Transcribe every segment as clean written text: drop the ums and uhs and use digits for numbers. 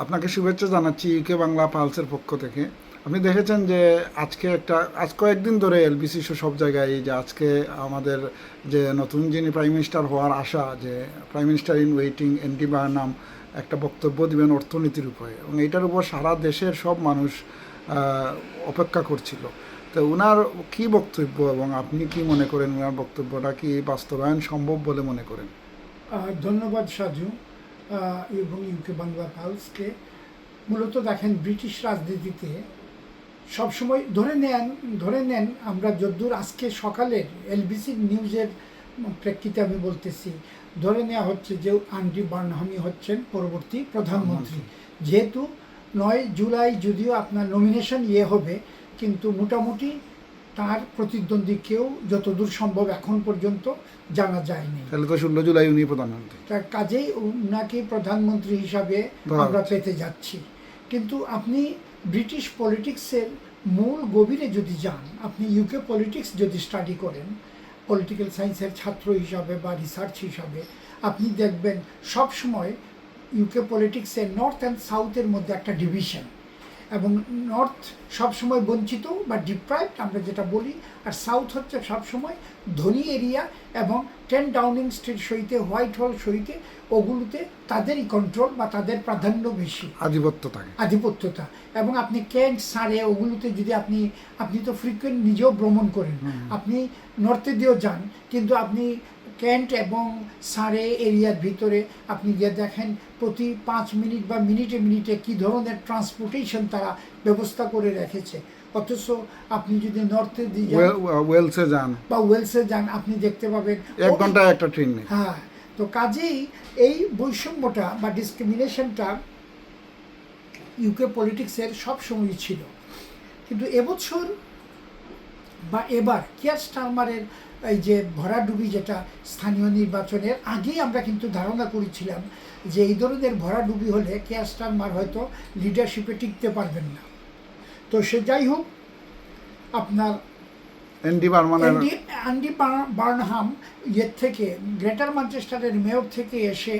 আপনাকে শুভেচ্ছা জানাচ্ছি ইউকে বাংলা পালসের পক্ষ থেকে। আপনি দেখেছেন যে আজ কয়েকদিন ধরে এলবিসি শো সব জায়গায় এই যে আজকে আমাদের যে নতুন যিনি প্রাইম মিনিস্টার হওয়ার আশা, যে প্রাইম মিনিস্টার ইন ওয়েটিং এনডি বার্নাম একটা বক্তব্য দিবেন অর্থনীতির উপরে, এবং এটার উপর সারা দেশের সব মানুষ অপেক্ষা করছিল। তো ওনার কি বক্তব্য, এবং আপনি কি মনে করেন ওনার বক্তব্যটা কি বাস্তবায়ন সম্ভব বলে মনে করেন? ধন্যবাদ সাজু এবং ইউকে বাংলা পালসকে। মূলত দেখেন, ব্রিটিশ রাজনীতিতে সবসময় ধরে নেন আমরা যদ্দূর আজকে সকালের এলবিসি নিউজের প্রেক্ষিতে আমি বলতেছি, ধরে নেওয়া হচ্ছে যে আন্ডি বার্নহামই হচ্ছেন পরবর্তী প্রধানমন্ত্রী। যেহেতু 9 জুলাই যদিও আপনার নমিনেশন হবে, কিন্তু মোটামুটি তার প্রতিদ্বন্দ্বী কেউ যতদূর সম্ভব এখন পর্যন্ত জানা যায়নি। তাহলে তো 16 জুলাই উনি প্রধানমন্ত্রী, তার কাজেই উনাকে প্রধানমন্ত্রী হিসাবে আমরা পেতে যাচ্ছি। কিন্তু আপনি ব্রিটিশ পলিটিক্সের মূল গভীরে যদি যান, আপনি ইউকে পলিটিক্স যদি স্টাডি করেন পলিটিক্যাল সায়েন্সের ছাত্র হিসাবে বা রিসার্চ হিসাবে, আপনি দেখবেন সবসময় ইউকে পলিটিক্সের নর্থ অ্যান্ড সাউথের মধ্যে একটা ডিভিশন, এবং নর্থ সবসময় বঞ্চিত বা ডিপ্রাইভড আমরা যেটা বলি, আর সাউথ হচ্ছে সবসময় ধনী এরিয়া, এবং 10 ডাউনিং স্ট্রিট সহিতে, হোয়াইট হল সহিতে, ওগুলোতে তাদেরই কন্ট্রোল বা তাদের প্রাধান্য বেশি, আধিপত্যতা। এবং আপনি কেন্ট, সারে ওগুলোতে যদি আপনি তো ফ্রিকুয়েন্ট নিজেও ভ্রমণ করেন, আপনি নর্থে দিয়েও যান, কিন্তু আপনি কেন্ট এবং সারে এরিয়ার ভিতরে আপনি যে দেখেন প্রতি 5 মিনিট বা মিনিটে মিনিটে কী ধরনের ট্রান্সপোর্টেশন তারা ব্যবস্থা করে রেখেছে। অথচ আপনি যদি নর্থে দিয়ে ওয়েলসে যান, আপনি দেখতে পাবেন 1 ঘন্টায় একটা ট্রেন নেই। হ্যাঁ, তো কাজেই এই বৈষম্যটা বা ডিসক্রিমিনেশনটা ইউকে পলিটিক্সের সবসময়ই ছিল। কিন্তু এবছর বা এবার কিয়ার স্টারমারের এই যে ভরাডুবি, যেটা স্থানীয় নির্বাচনের আগেই আমরা কিন্তু ধারণা করেছিলাম যে এই ধরনের ভরাডুবি হলে কিয়ার স্টারমার হয়তো লিডারশিপে টিকতে পারবেন না। তো সে যাই হোক, আপনার অ্যান্ডি বার্নহাম থেকে গ্রেটার ম্যানচেস্টারের মেয়র থেকে এসে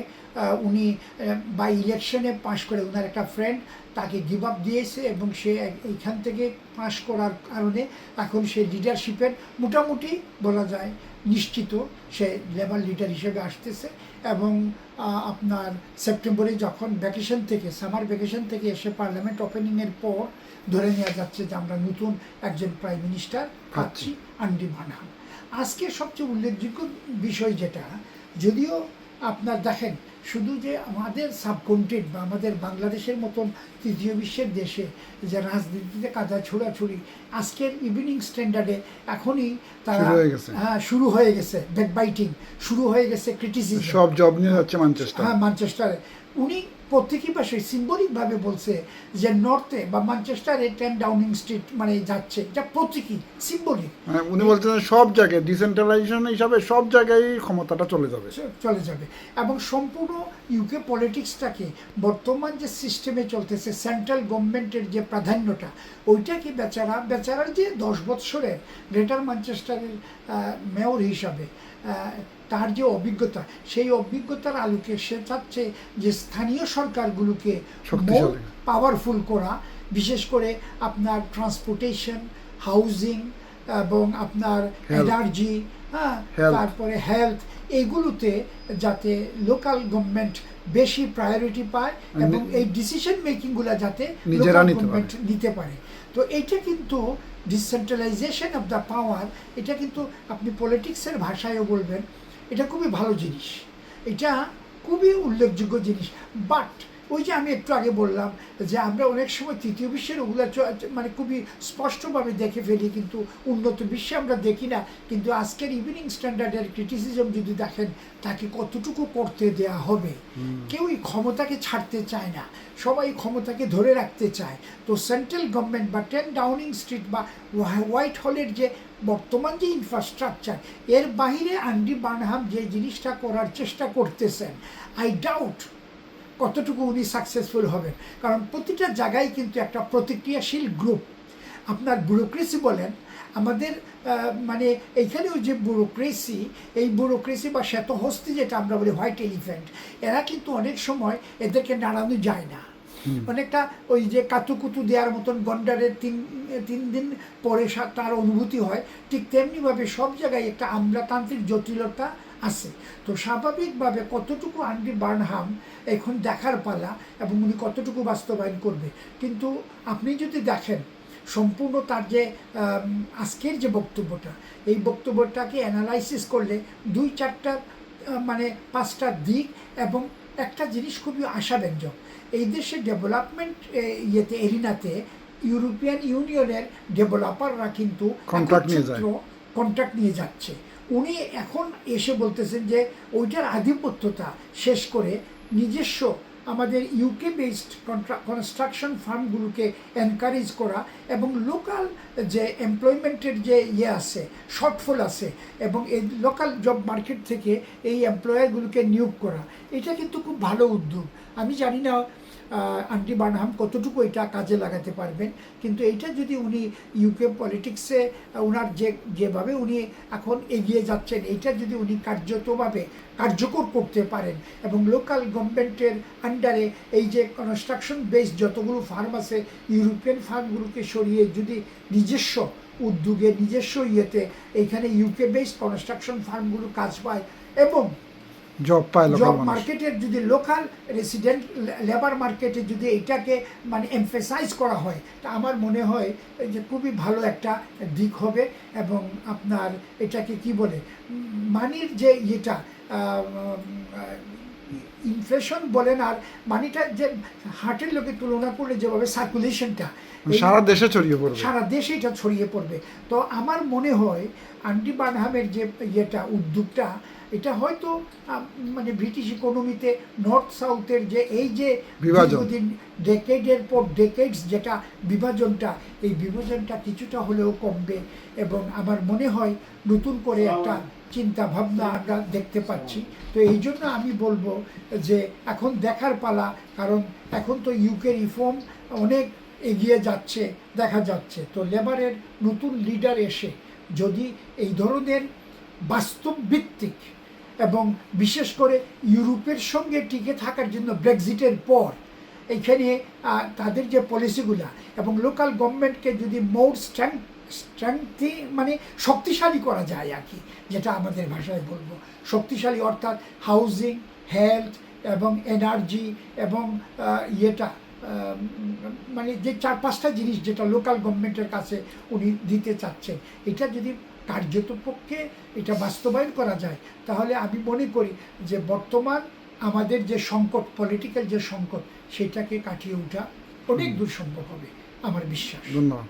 উনি বাই ইলেকশনে পাশ করে, ওনার একটা ফ্রেন্ড তাকে গিভ আপ দিয়েছে, এবং সে এইখান থেকে পাশ করার কারণে এখন সে লিডারশিপের মোটামুটি বলা যায় নিশ্চিত সে লেবার লিডার হিসেবে আসতেছে। এবং আপনার সেপ্টেম্বরে যখন সামার ভ্যাকেশন থেকে এসে পার্লামেন্ট ওপেনিংয়ের পর ধরে নেওয়া যাচ্ছে যে আমরা নতুন একজন প্রাইম মিনিস্টার পাচ্ছি, আন্ডি বার্নহাম। আজকে সবচেয়ে উল্লেখযোগ্য বিষয় যেটা, যদিও আপনার দেখেন শুধু যে আমাদের সাবকন্টিনেন্ট বা আমাদের বাংলাদেশের মতন তৃতীয় বিশ্বের দেশে যে রাজনীতিতে কাদা ছোড়াছুড়ি, আজকের ইভিনিং স্ট্যান্ডার্ডে এখনই তারা শুরু হয়ে গেছে, ব্যাকবাইটিং শুরু হয়ে গেছে, ক্রিটিসিজম, সব জব নিয়ে হচ্ছে ম্যানচেস্টারে। উনি প্রত্যেকই পাশে সিম্বলিকভাবে বলছে যে নর্থে বা ম্যানচেস্টারে 10 ডাউনিং স্ট্রিট মানে যাচ্ছে, এটা প্রতীকী, সিম্বলিক। উনি বলছেন সব জায়গায় ডিসেন্ট্রালাইজেশন হিসাবে সব জায়গায় ক্ষমতাটা চলে যাবে, এবং সম্পূর্ণ ইউকে পলিটিক্সটাকে বর্তমান যে সিস্টেমে চলতেছে, সেন্ট্রাল গভর্নমেন্টের যে প্রাধান্যটা, ওইটাকে বেচারার যে 10 বৎসরের গ্রেটার ম্যানচেস্টারের মেয়র হিসাবে তার যে অভিজ্ঞতা, সেই অভিজ্ঞতার আলোকে সে চাচ্ছে যে স্থানীয় সরকারগুলোকে পাওয়ারফুল করা, বিশেষ করে আপনার ট্রান্সপোর্টেশন, হাউজিং এবং আপনার এনার্জি, তারপরে হেলথ, এগুলোতে যাতে লোকাল গভর্নমেন্ট বেশি প্রায়োরিটি পায়, এবং এই ডিসিশন মেকিংগুলো যাতে লোকাল গভর্নমেন্ট নিতে পারে। তো এইটা কিন্তু ডিসেন্ট্রালাইজেশন অফ দ্য পাওয়ার, এটা কিন্তু আপনি পলিটিক্সের ভাষায়ও বলবেন এটা খুবই ভালো জিনিস, এটা খুবই উল্লেখযোগ্য জিনিস। বাট ওই যে আমি একটু আগে বললাম যে আমরা অনেক সময় তৃতীয় বিশ্বের ওগুলো মানে খুবই স্পষ্টভাবে দেখে ফেলি, কিন্তু উন্নত বিশ্বে আমরা দেখি না। কিন্তু আজকের ইভিনিং স্ট্যান্ডার্ডের ক্রিটিসিজম যদি দেখেন, তাকে কতটুকু করতে দেয়া হবে। কেউই ক্ষমতাকে ছাড়তে চায় না, সবাই ক্ষমতাকে ধরে রাখতে চায়। তো সেন্ট্রাল গভর্নমেন্ট বা 10 ডাউনিং স্ট্রিট বা হোয়াইট হলের যে বর্তমান যে ইনফ্রাস্ট্রাকচার, এর বাহিরে আন্ডি বার্নহাম যে জিনিসটা করার চেষ্টা করতেছেন, আই ডাউট কতটুকু উনি সাকসেসফুল হবেন। কারণ প্রতিটা জায়গায় কিন্তু একটা প্রতিক্রিয়াশীল গ্রুপ, আপনার ব্যুরোক্রেসি বলেন, আমাদের মানে এইখানেও যে ব্যুরোক্রেসি, এই ব্যুরোক্রেসি বা শ্বেতহস্তি যেটা আমরা বলি হোয়াইট এলিফ্যান্ট, এরা কিন্তু অনেক সময় এদেরকে নাড়ানো যায় না। অনেকটা ওই যে কাতুকুতু দেওয়ার মতন গন্ডারের তিন দিন পরে তার অনুভূতি হয়, ঠিক তেমনিভাবে সব জায়গায় একটা আমলাতান্ত্রিক জটিলতা আছে। তো স্বাভাবিকভাবে কতটুকু আন্ডি বার্নহাম এখন দেখার পালা এবং উনি কতটুকু বাস্তবায়ন করবে। কিন্তু আপনি যদি দেখেন সম্পূর্ণ তার যে আজকের যে বক্তব্যটা, এই বক্তব্যটাকে অ্যানালাইসিস করলে 2-4টা মানে 5টা দিক এবং একটা জিনিস খুবই আশাব্যঞ্জক। এই দেশের ডেভেলপমেন্ট এরিনাতে ইউরোপিয়ান ইউনিয়নের ডেভেলপাররা কিন্তু কন্ট্রাক্ট নিয়ে যাচ্ছে। উনি এখন এসে বলতেছেন যে ওইটার আধিপত্যতা শেষ করে নিজস্ব আমাদের ইউকে বেসড কনস্ট্রাকশন ফার্মগুলোকে এনকারেজ করা এবং লোকাল যে এমপ্লয়মেন্টের যে আছে শর্টফল আছে এবং এই লোকাল জব মার্কেট থেকে এই এমপ্লয়ারগুলোকে নিয়োগ করা, এটা কিন্তু খুব ভালো উদ্যোগ। আমি জানি না আন্ডি বার্নহাম কতটুকু এটা কাজে লাগাতে পারবেন, কিন্তু এইটা যদি উনি ইউকে পলিটিক্সে ওনার যেভাবে উনি এখন এগিয়ে যাচ্ছেন, এইটা যদি উনি কার্যকর করতে পারেন এবং লোকাল গভর্নমেন্টের আন্ডারে এই যে কনস্ট্রাকশন বেস যতগুলো ফার্ম আছে ইউরোপিয়ান ফার্মগুলোকে সরিয়ে যদি নিজস্ব উদ্যোগে নিজস্ব এইখানে ইউকে বেসড কনস্ট্রাকশন ফার্মগুলো কাজ পায় এবং জব পায়, জব মার্কেটের যদি লোকাল রেসিডেন্ট লেবার মার্কেটে যদি এটাকে মানে এমফেসাইজ করা হয়, তা আমার মনে হয় যে খুবই ভালো একটা দিক হবে। এবং আপনার এটাকে কি বলে মানির যে ইনফ্লেশন বলেন আর মানিটা যে হার্টের লোকে তুলনা করলে যেভাবে সার্কুলেশনটা সারা দেশে ছড়িয়ে পড়বে, সারা দেশে এটা ছড়িয়ে পড়বে। তো আমার মনে হয় আন্ডি বার্নহামের যে উদ্যোগটা, এটা হয়তো মানে ব্রিটিশ ইকোনমিতে নর্থ সাউথের যে এই যে দীর্ঘদিন ডেকেডের পর ডেকেডস যেটা বিভাজনটা, এই বিভাজনটা কিছুটা হলেও কমবে এবং আমার মনে হয় নতুন করে একটা চিন্তা ভাবনা আমরা দেখতে পাচ্ছি। তো এই জন্য আমি বলবো যে এখন দেখার পালা, কারণ এখন তো ইউকে রিফর্ম অনেক এগিয়ে যাচ্ছে দেখা যাচ্ছে। তো লেবারের নতুন লিডার এসে যদি এই ধরনের বাস্তবভিত্তিক এবং বিশেষ করে ইউরোপের সঙ্গে টিকে থাকার জন্য ব্রেক্সিটের পর এইখানে তাদের যে পলিসিগুলা এবং লোকাল গভর্নমেন্টকে যদি মোর স্ট্রেংথি মানে শক্তিশালী করা যায় আর কি, যেটা আমাদের ভাষায় বলবো শক্তিশালী, অর্থাৎ হাউজিং, হেলথ এবং এনার্জি এবং মানে যে 4-5টা জিনিস যেটা লোকাল গভর্নমেন্টের কাছে উনি দিতে চাচ্ছেন, এটা যদি কার্যত পক্ষে এটা বাস্তবায়ন করা যায়, তাহলে আমি মনে করি যে বর্তমান আমাদের যে সংকট, পলিটিক্যাল যে সংকট, সেটাকে কাটিয়ে ওঠা অনেক দূর সম্ভব হবে আমার বিশ্বাস। ধন্যবাদ।